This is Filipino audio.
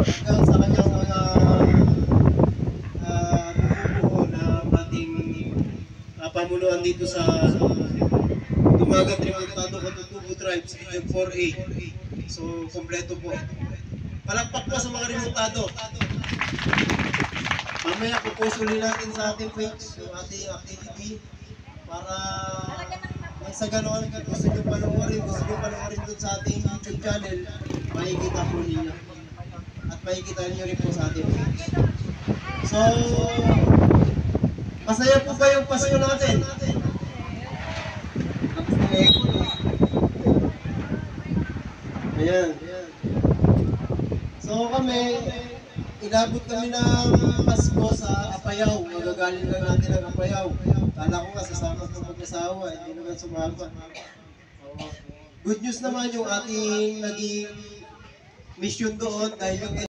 hanggang sa kanyang mga bubuo na ating pamunuan dito sa Dumagat Remontado Katutubo Tribes, Region 4A. So, kompleto po. Palakpak po sa mga remontado. Mamaya pupusulin natin sa ating page yung ating activity para sa ganoon, gusto nyo panoorin doon sa ating YouTube channel, makikita po ninyo. At makikita nyo rin po sa ating page. So, masaya po ba yung Pasko natin? Ayan. So kami, inabot kami ng Pasko sa Apayao. Magagaling lang natin ang Apayao. Kala ko nga sasama ng mag-asawa, hindi naman sumama. Good news naman yung ating naging mission doon dahil yung